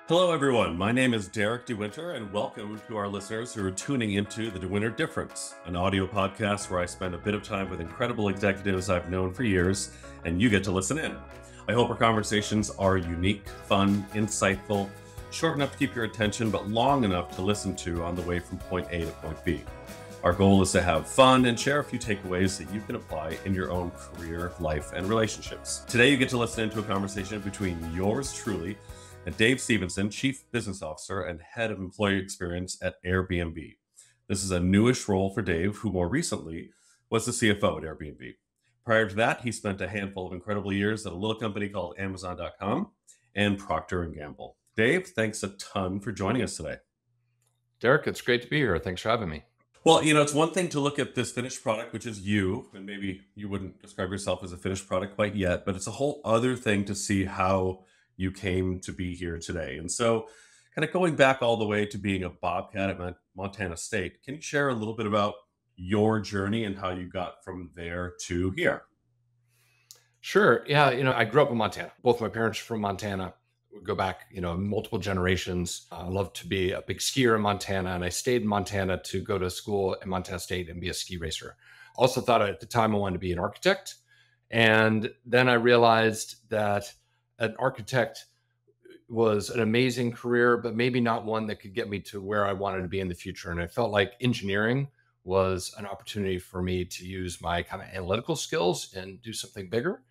Hello, everyone. My name is Derek DeWinter, and welcome to our listeners who are tuning into the DeWinter Difference, an audio podcast where I spend a bit of time with incredible executives I've known for years, and you get to listen in. I hope our conversations are unique, fun, insightful, short enough to keep your attention, but long enough to listen to on the way from point A to point B. Our goal is to have fun and share a few takeaways that you can apply in your own career, life, and relationships. Today, you get to listen into a conversation between yours truly and Dave Stephenson, Chief Business Officer and Head of Employee Experience at Airbnb. This is a newish role for Dave, who more recently was the CFO at Airbnb. Prior to that, he spent a handful of incredible years at a little company called Amazon.com and Procter & Gamble. Dave, thanks a ton for joining us today. Derek, it's great to be here. Thanks for having me. Well, it's one thing to look at this finished product, which is you, and maybe you wouldn't describe yourself as a finished product quite yet, but it's a whole other thing to see how you came to be here today. And so, kind of going back all the way to being a Bobcat at Montana State, can you share a little bit about your journey and how you got from there to here? Sure. Yeah. I grew up in Montana. Both my parents are from Montana. We go back, multiple generations. I love to be a big skier in Montana. And I stayed in Montana to go to school at Montana State and be a ski racer. Also thought at the time I wanted to be an architect. And then I realized that an architect was an amazing career, but maybe not one that could get me to where I wanted to be in the future. And I felt like engineering was an opportunity for me to use my kind of analytical skills and do something bigger.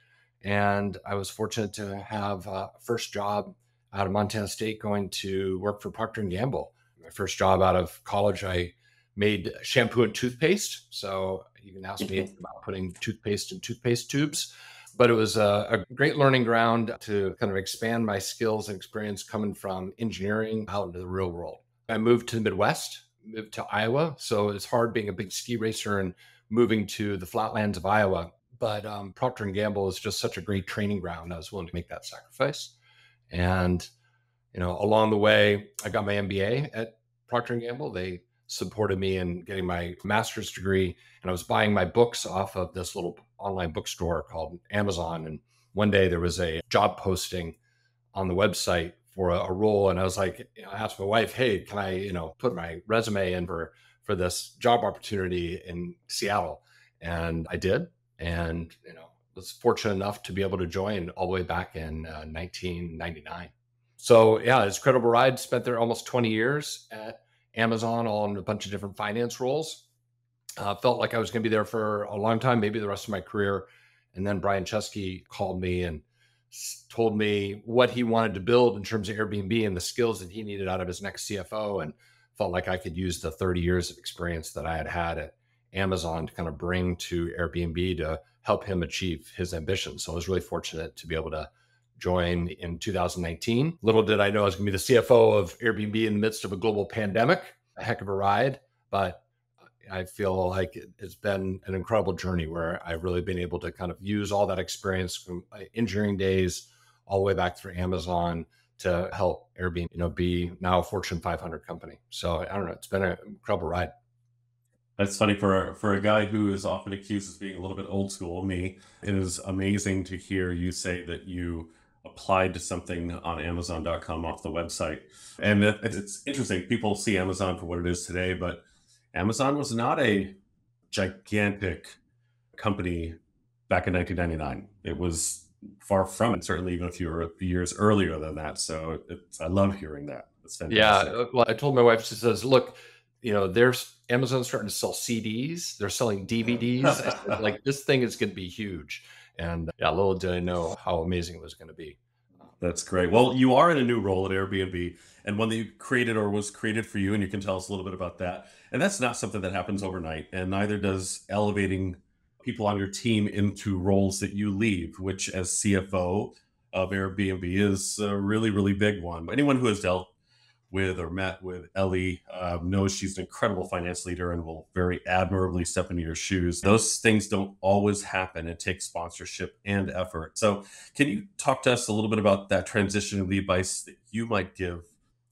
And I was fortunate to have a first job out of Montana State going to work for Procter& Gamble. My first job out of college, I made shampoo and toothpaste. So you can ask me about putting toothpaste in toothpaste tubes. But it was a great learning ground to kind of expand my skills and experience coming from engineering out into the real world. I moved to the Midwest, moved to Iowa. So it's hard being a big ski racer and moving to the flatlands of Iowa. But Procter & Gamble is just such a great training ground. I was willing to make that sacrifice. And, along the way, I got my MBA at Procter & Gamble. They supported me in getting my master's degree. And I was buying my books off of this little online bookstore called Amazon. And one day there was a job posting on the website for a role. And I was like, I asked my wife, hey, can I, put my resume in for this job opportunity in Seattle? And I did. And, was fortunate enough to be able to join all the way back in 1999. So yeah, it's an incredible ride. Spent there almost 20 years at Amazon, all in a bunch of different finance roles. Felt like I was going to be there for a long time, maybe the rest of my career. And then Brian Chesky called me and told me what he wanted to build in terms of Airbnb and the skills that he needed out of his next CFO. And felt like I could use the 30 years of experience that I had had at Amazon to kind of bring to Airbnb to help him achieve his ambitions. So I was really fortunate to be able to join in 2019. Little did I know I was going to be the CFO of Airbnb in the midst of a global pandemic. A heck of a ride, but I feel like it's been an incredible journey where I've really been able to kind of use all that experience from my engineering days all the way back through Amazon to help Airbnb, be now a Fortune 500 company. So I don't know, it's been an incredible ride. That's funny for a guy who is often accused of being a little bit old school, me. It is amazing to hear you say that you applied to something on Amazon.com off the website. And it's interesting. People see Amazon for what it is today, but Amazon was not a gigantic company back in 1999. It was far from it, certainly even a few years earlier than that. So I love hearing that. It's fantastic. Yeah. Well, I told my wife, she says, look, there's Amazon's starting to sell CDs. They're selling DVDs. I said, like, this thing is going to be huge. And yeah, little did I know how amazing it was going to be. That's great. Well, you are in a new role at Airbnb, and one that you created or was created for you, and you can tell us a little bit about that. And that's not something that happens overnight, and neither does elevating people on your team into roles that you leave, which as CFO of Airbnb is a really, really big one. Anyone who has dealt with or met with Ellie knows she's an incredible finance leader and will very admirably step into your shoes. Those things don't always happen. It takes sponsorship and effort. So can you talk to us a little bit about that transition and the advice that you might give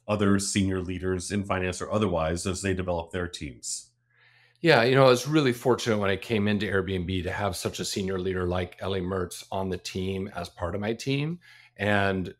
other senior leaders in finance or otherwise as they develop their teams? Yeah, I was really fortunate when I came into Airbnb to have such a senior leader like Ellie Mertz on the team as part of my team. and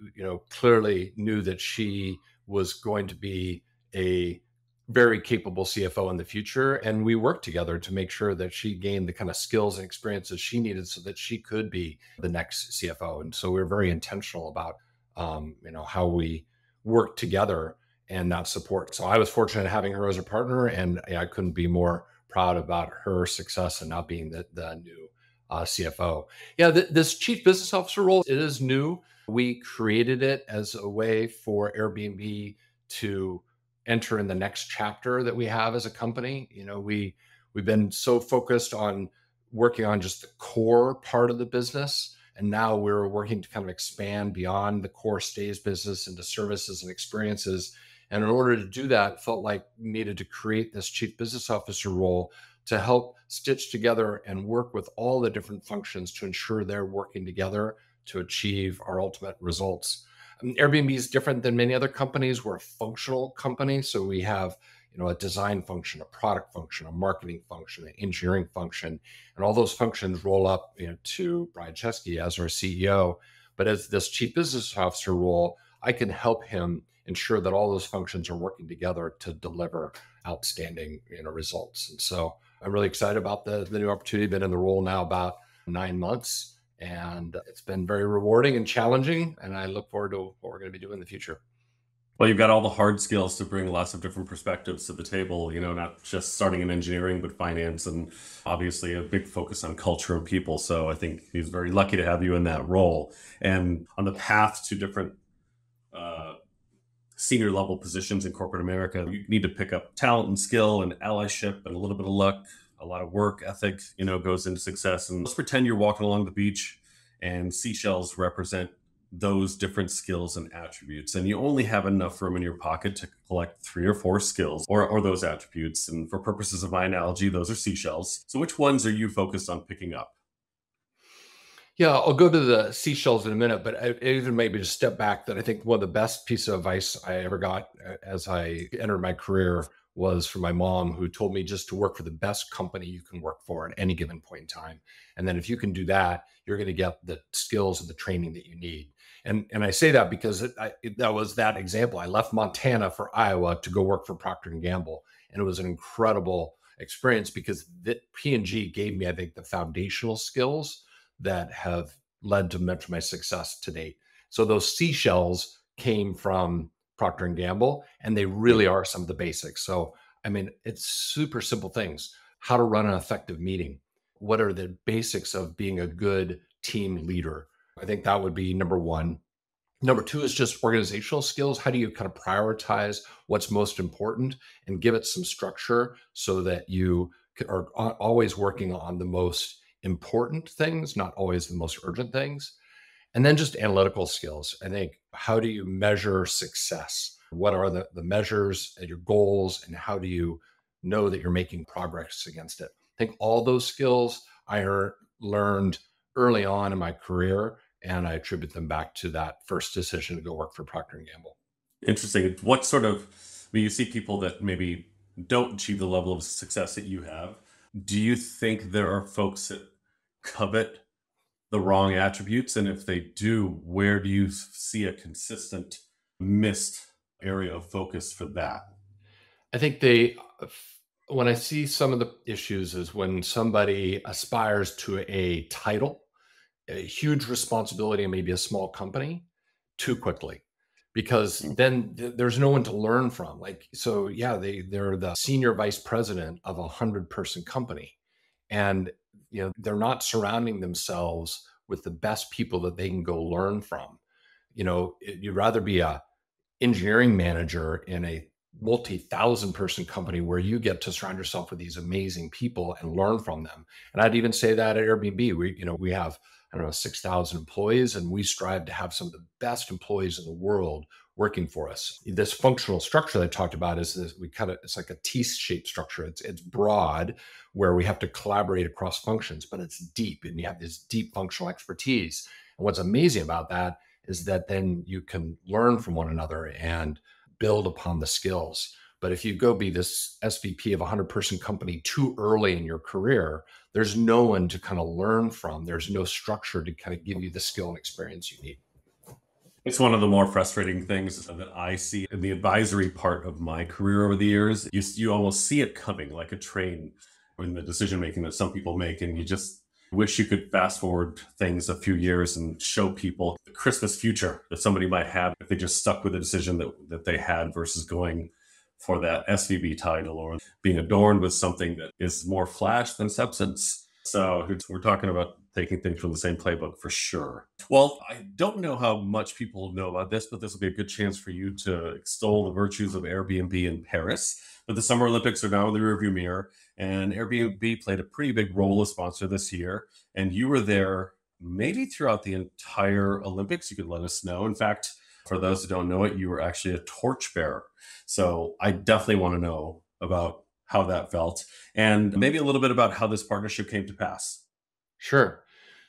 clearly knew that she was going to be a very capable CFO in the future. And we worked together to make sure that she gained the kind of skills and experiences she needed so that she could be the next CFO. And so we were very intentional about how we work together and that support. So I was fortunate having her as a partner, and I couldn't be more proud about her success and now being the new CFO. Yeah, this chief business officer role, it is new. We created it as a way for Airbnb to enter in the next chapter that we have as a company. We've been so focused on working on just the core part of the business, and now we're working to kind of expand beyond the core stays business into services and experiences. And in order to do that, felt like we needed to create this chief business officer role to help stitch together and work with all the different functions to ensure they're working together to achieve our ultimate results. Airbnb is different than many other companies. We're a functional company. So we have a design function, a product function, a marketing function, an engineering function, and all those functions roll up to Brian Chesky as our CEO. But as this chief business officer role, I can help him ensure that all those functions are working together to deliver outstanding results. And so I'm really excited about the new opportunity. Been in the role now about 9 months, and it's been very rewarding and challenging. And I look forward to what we're going to be doing in the future. Well, you've got all the hard skills to bring lots of different perspectives to the table, not just starting in engineering, but finance, and obviously a big focus on culture and people. So I think he's very lucky to have you in that role. And on the path to different senior level positions in corporate America, you need to pick up talent and skill and allyship and a little bit of luck. A lot of work ethic, goes into success. And let's pretend you're walking along the beach and seashells represent those different skills and attributes. And you only have enough room in your pocket to collect 3 or 4 skills or those attributes. And for purposes of my analogy, those are seashells. So which ones are you focused on picking up? Yeah, I'll go to the seashells in a minute, but I even maybe just step back that I think one of the best pieces of advice I ever got as I entered my career was from my mom, who told me just to work for the best company you can work for at any given point in time. And then if you can do that, you're going to get the skills and the training that you need. And I say that because that was that example. I left Montana for Iowa to go work for Procter and Gamble, and it was an incredible experience because P&G gave me, I think, the foundational skills that have led to much of my success to date. So those seashells came from Procter and Gamble, and they really are some of the basics. So, I mean, it's super simple things. How to run an effective meeting. What are the basics of being a good team leader? I think that would be number one. Number two is just organizational skills. How do you kind of prioritize what's most important and give it some structure so that you are always working on the most important things, not always the most urgent things? And then just analytical skills. I think, how do you measure success? What are the measures and your goals, and how do you know that you're making progress against it? I think all those skills I learned early on in my career, and I attribute them back to that first decision to go work for Procter and Gamble. Interesting. What sort of, when you see people that maybe don't achieve the level of success that you have, do you think there are folks that covet the wrong attributes? And if they do, where do you see a consistent missed area of focus for that? I think when I see some of the issues is when somebody aspires to a title, a huge responsibility, and maybe a small company too quickly, because then there's no one to learn from. Like, so yeah, they're the senior vice president of 100-person company, and they're not surrounding themselves with the best people that they can go learn from. You'd rather be a engineering manager in a multi-thousand-person company where you get to surround yourself with these amazing people and learn from them. And I'd even say that at Airbnb, we have, I don't know, 6,000 employees, and we strive to have some of the best employees in the world working for us. This functional structure that I talked about is this, it's like a T-shaped structure. It's broad, where we have to collaborate across functions, but it's deep, and you have this deep functional expertise. And what's amazing about that is that then you can learn from one another and build upon the skills. But if you go be this SVP of a 100-person company too early in your career, there's no one to kind of learn from. There's no structure to kind of give you the skill and experience you need. It's one of the more frustrating things that I see in the advisory part of my career over the years. You almost see it coming like a train in the decision making that some people make, and you just wish you could fast forward things a few years and show people the Christmas future that somebody might have if they just stuck with the decision that they had versus going for that SVB title or being adorned with something that is more flash than substance. So we're talking about taking things from the same playbook for sure. Well, I don't know how much people know about this, but this will be a good chance for you to extol the virtues of Airbnb in Paris. But the Summer Olympics are now in the rearview mirror, and Airbnb played a pretty big role as sponsor this year. And you were there maybe throughout the entire Olympics. You could let us know. In fact, for those who don't know it, you were actually a torchbearer. So I definitely want to know about how that felt and maybe a little bit about how this partnership came to pass. Sure.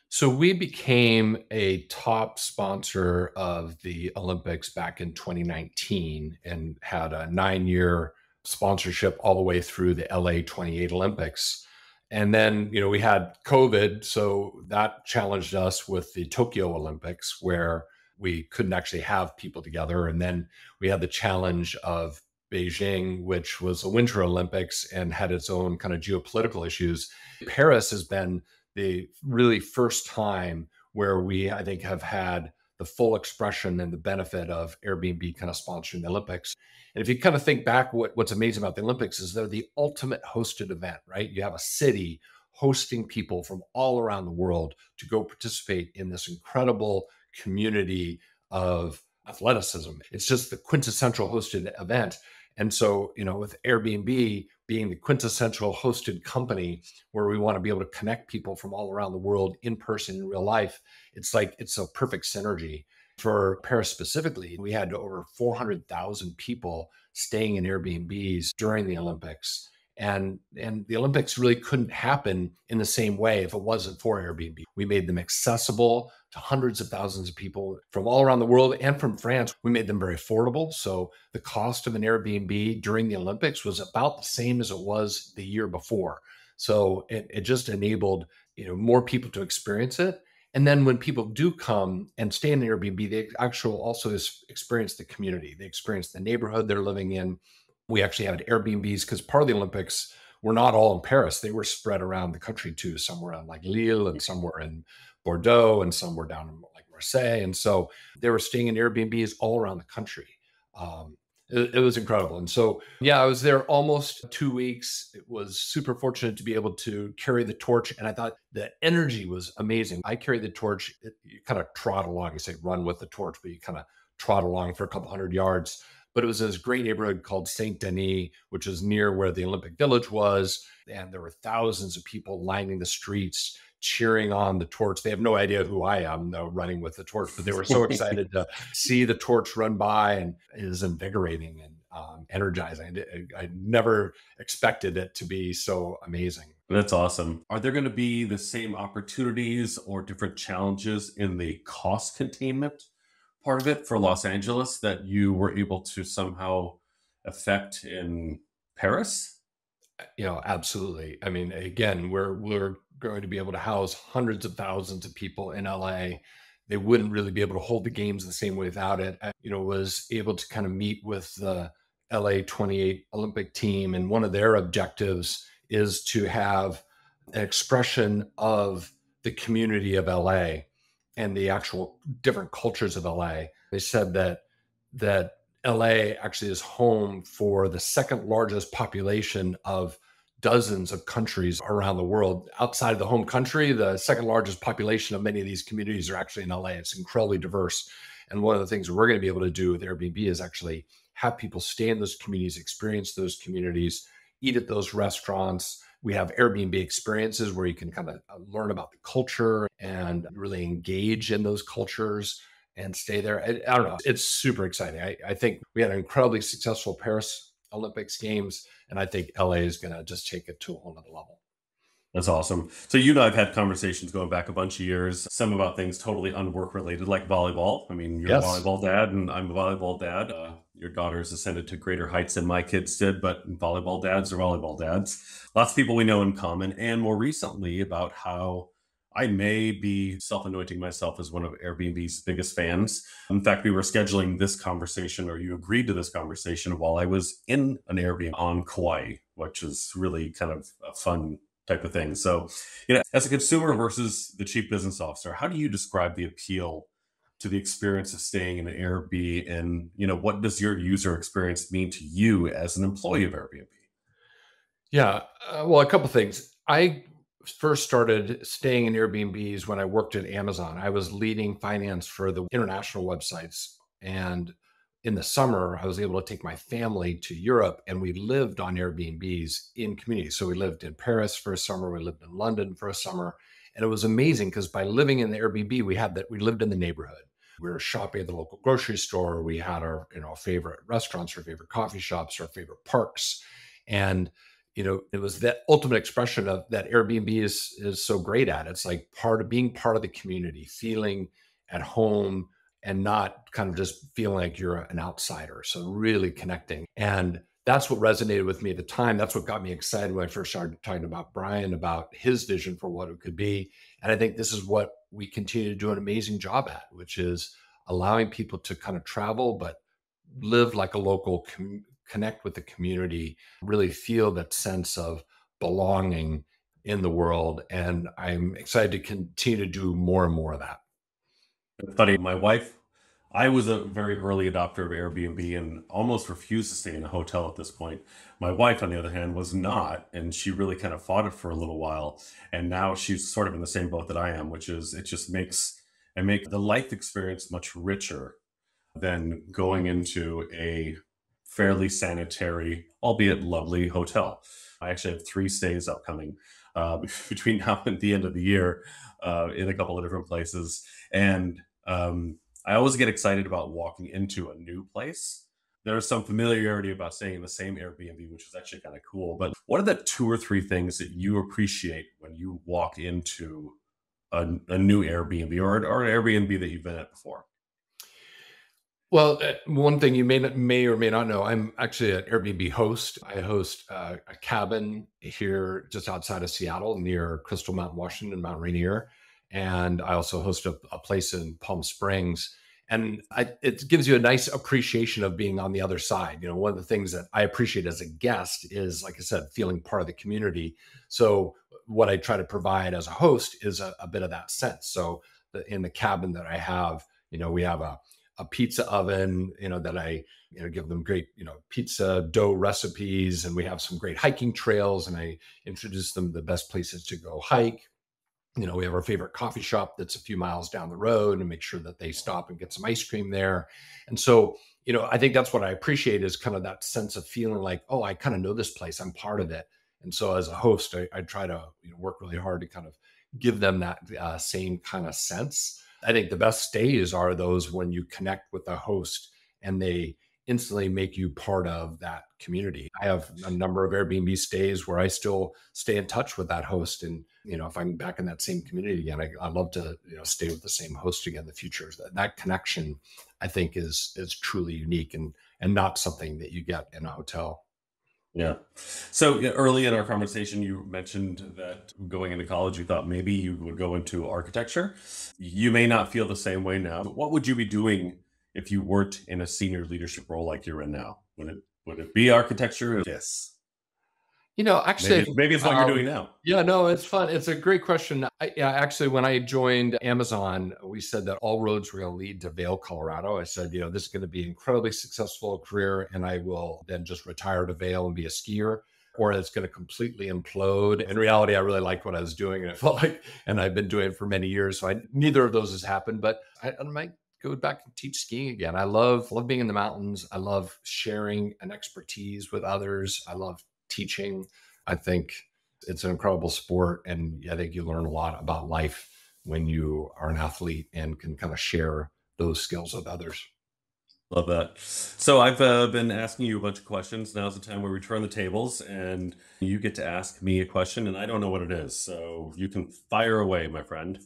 So we became a top sponsor of the Olympics back in 2019 and had a 9-year sponsorship all the way through the LA 28 Olympics. And then, we had COVID. So that challenged us with the Tokyo Olympics, where we couldn't actually have people together. And then we had the challenge of Beijing, which was a Winter Olympics and had its own kind of geopolitical issues. Paris has been the really first time where we, I think, have had the full expression and the benefit of Airbnb kind of sponsoring the Olympics. And if you kind of think back, what's amazing about the Olympics is they're the ultimate hosted event, right? You have a city hosting people from all around the world to go participate in this incredible community of athleticism. It's just the quintessential hosted event. And so, with Airbnb being the quintessential hosted company where we want to be able to connect people from all around the world in person in real life, it's a perfect synergy. For Paris specifically, we had over 400,000 people staying in Airbnbs during the Olympics. And the Olympics really couldn't happen in the same way if it wasn't for Airbnb. We made them accessible to hundreds of thousands of people from all around the world and from France. We made them very affordable. So the cost of an Airbnb during the Olympics was about the same as it was the year before. So it just enabled, more people to experience it. And then when people do come and stay in an Airbnb, they also experience the community. They experience the neighborhood they're living in. We actually had Airbnbs because part of the Olympics were not all in Paris. They were spread around the country too. Somewhere in like Lille and somewhere in Bordeaux and somewhere down in like Marseille. And so they were staying in Airbnbs all around the country. It was incredible. And so, yeah, I was there almost 2 weeks. It was super fortunate to be able to carry the torch. And I thought the energy was amazing. I carried the torch. You kind of trot along. You say run with the torch, but you kind of trot along for a couple hundred yards. But it was this great neighborhood called Saint Denis, which is near where the Olympic Village was. And there were thousands of people lining the streets, cheering on the torch. They have no idea who I am, though, running with the torch, but they were so excited to see the torch run by, and it is invigorating and energizing. I never expected it to be so amazing. That's awesome. Are there going to be the same opportunities or different challenges in the cost containment part of it for Los Angeles that you were able to somehow affect in Paris? Absolutely. I mean, again, we're going to be able to house hundreds of thousands of people in LA. They wouldn't really be able to hold the games the same way without it. I, was able to kind of meet with the LA 28 Olympic team, and one of their objectives is to have an expression of the community of LA and the actual different cultures of LA. They said that LA actually is home for the second largest population of dozens of countries around the world. Outside of the home country, the second largest population of many of these communities are actually in LA. It's incredibly diverse. And one of the things we're going to be able to do with Airbnb is actually have people stay in those communities, experience those communities, eat at those restaurants. We have Airbnb experiences where you can kind of learn about the culture and really engage in those cultures and stay there. I don't know. It's super exciting. I think we had an incredibly successful Paris Olympics games, and I think LA is going to just take it to a whole nother level. That's awesome. So you and I have had conversations going back a bunch of years, some about things totally unwork related, like volleyball. I mean, you're a Yes. volleyball dad, and I'm a volleyball dad. Your daughter's ascended to greater heights than my kids did, but volleyball dads are volleyball dads. Lots of people we know in common, and more recently about how I may be self anointing myself as one of Airbnb's biggest fans. In fact, we were scheduling this conversation, or you agreed to this conversation while I was in an Airbnb on Kauai, which is really kind of a fun type of thing. So, as a consumer versus the chief business officer, how do you describe the appeal to the experience of staying in an Airbnb? And, what does your user experience mean to you as an employee of Airbnb? Yeah. Well, a couple things. I first started staying in Airbnbs when I worked at Amazon. I was leading finance for the international websites. And in the summer, I was able to take my family to Europe and we lived on Airbnbs in communities. So we lived in Paris for a summer, we lived in London for a summer. And it was amazing because by living in the Airbnb, we lived in the neighborhood. We were shopping at the local grocery store. We had our, favorite restaurants, our favorite coffee shops, our favorite parks. And it was that ultimate expression of that Airbnb is so great at. It's like being part of the community, feeling at home and not kind of just feeling like you're an outsider. So really connecting. And that's what resonated with me at the time. That's what got me excited when I first started talking about Brian, about his vision for what it could be. And I think this is what we continue to do an amazing job at, which is allowing people to kind of travel, but live like a local, connect with the community, really feel that sense of belonging in the world. And I'm excited to continue to do more and more of that. Funny, my wife, I was a very early adopter of Airbnb and almost refused to stay in a hotel at this point. My wife, on the other hand, was not, and she really kind of fought it for a little while. And now she's sort of in the same boat that I am, which is it just makes it make the life experience much richer than going into a fairly sanitary, albeit lovely hotel. I actually have 3 stays upcoming between now and the end of the year in a couple of different places. And I always get excited about walking into a new place. There's some familiarity about staying in the same Airbnb, which is actually kind of cool. But what are the 2 or 3 things that you appreciate when you walk into a new Airbnb or an Airbnb that you've been at before? Well, one thing you may or may not know, I'm actually an Airbnb host. I host a cabin here just outside of Seattle near Crystal Mountain, Washington, Mount Rainier. And I also host a place in Palm Springs. And it gives you a nice appreciation of being on the other side. One of the things that I appreciate as a guest is, like I said, feeling part of the community. So what I try to provide as a host is a bit of that sense. So in the cabin that I have, we have a pizza oven, that I, give them great, pizza dough recipes. And we have some great hiking trails and I introduce them to the best places to go hike. We have our favorite coffee shop that's a few miles down the road and make sure that they stop and get some ice cream there. And so, I think that's what I appreciate is kind of that sense of feeling like, oh, I kind of know this place. I'm part of it. And so as a host, I try to work really hard to kind of give them that same kind of sense. I think the best stays are those when you connect with a host and they instantly make you part of that community. I have a number of Airbnb stays where I still stay in touch with that host. And, if I'm back in that same community again, I love to, stay with the same host again in the future. That connection, I think, is truly unique and not something that you get in a hotel. Yeah. So early in our conversation, you mentioned that going into college, you thought maybe you would go into architecture. You may not feel the same way now. But what would you be doing if you weren't in a senior leadership role like you're in now? Would it be architecture? Yes. Actually, I Maybe think, maybe it's what you're doing now. yeah, no, it's fun. It's a great question. Yeah, actually, when I joined Amazon, we said that all roads were going to lead to Vail, Colorado. I said, this is going to be an incredibly successful career, and I will then just retire to Vail and be a skier, or it's going to completely implode. In reality, I really liked what I was doing, and it felt like, and I've been doing it for many years. So neither of those has happened, but I might go back and teach skiing again. I love being in the mountains. I love sharing an expertise with others. I love teaching. I think it's an incredible sport. And I think you learn a lot about life when you are an athlete and can kind of share those skills with others. Love that. So I've been asking you a bunch of questions. Now's the time where we turn the tables and you get to ask me a question, and I don't know what it is. So you can fire away, my friend.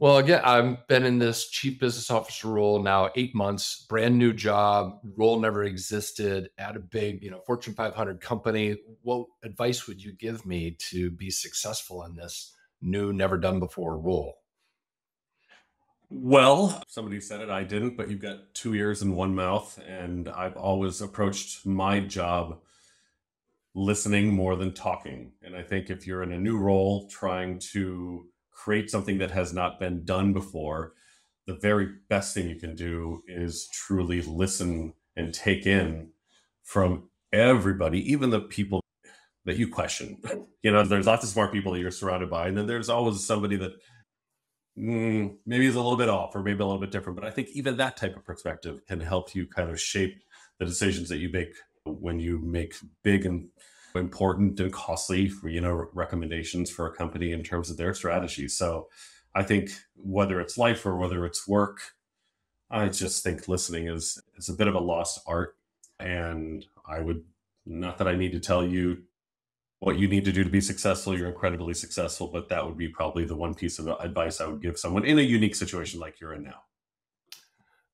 Well, again, I've been in this chief business officer role now 8 months, brand new job, role never existed at a big, Fortune 500 company. What advice would you give me to be successful in this new, never done before rule? Well, somebody said it, I didn't, but you've got two ears and one mouth. And I've always approached my job listening more than talking. And I think if you're in a new role trying to create something that has not been done before, the very best thing you can do is truly listen and take in from everybody, even the people that you question. There's lots of smart people that you're surrounded by, and then there's always somebody that maybe is a little bit off or maybe a little bit different. But I think even that type of perspective can help you kind of shape the decisions that you make when you make big and important and costly, recommendations for a company in terms of their strategy. So I think whether it's life or whether it's work, I just think listening is a bit of a lost art. And I would, not that I need to tell you what you need to do to be successful. You're incredibly successful, but that would be probably the one piece of advice I would give someone in a unique situation like you're in now.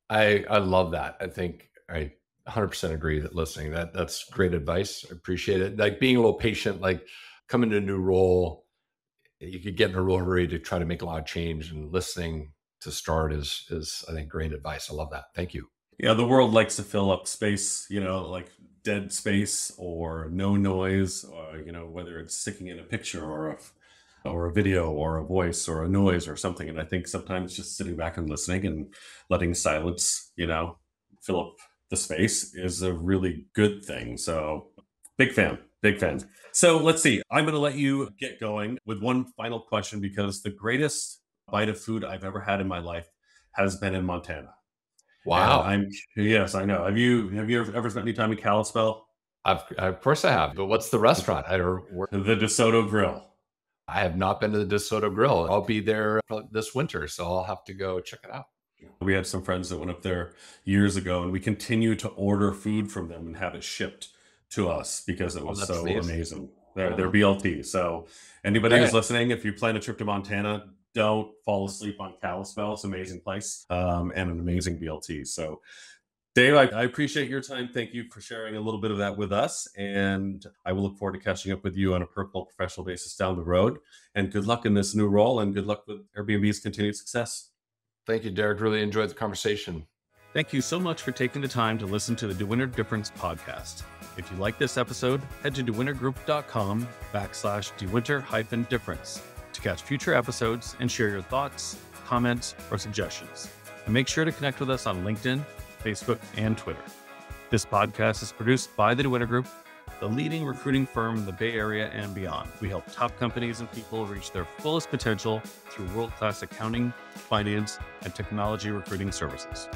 I love that. I think I 100% agree that listening, that's great advice. I appreciate it. Like being a little patient, like coming to a new role, you could get in a role ready to try to make a lot of change, and listening to start is I think great advice. I love that. Thank you. Yeah, the world likes to fill up space, like dead space or no noise, or, whether it's sticking in a picture or a video or a voice or a noise or something. And I think sometimes just sitting back and listening and letting silence, fill up the space is a really good thing. So big fan, big fan. So let's see. I'm going to let you get going with one final question, because the greatest bite of food I've ever had in my life has been in Montana. Wow. Yes, I know. Have you ever spent any time in Kalispell? Of course I have. But what's the restaurant? The DeSoto Grill. I have not been to the DeSoto Grill. I'll be there this winter, so I'll have to go check it out. We had some friends that went up there years ago, and we continue to order food from them and have it shipped to us because it was so amazing. They're BLT. So anybody who's listening, if you plan a trip to Montana, don't fall asleep on Kalispell. It's an amazing place and an amazing BLT. So Dave, I appreciate your time. Thank you for sharing a little bit of that with us. And I will look forward to catching up with you on a personal, professional basis down the road. And good luck in this new role, and good luck with Airbnb's continued success. Thank you, Derek. Really enjoyed the conversation. Thank you so much for taking the time to listen to the DeWinter Difference podcast. If you like this episode, head to dewintergroup.com/DeWinter-difference to catch future episodes and share your thoughts, comments, or suggestions. And make sure to connect with us on LinkedIn, Facebook, and Twitter. This podcast is produced by the DeWinter Group, the leading recruiting firm in the Bay Area and beyond. We help top companies and people reach their fullest potential through world-class accounting, finance, and technology recruiting services.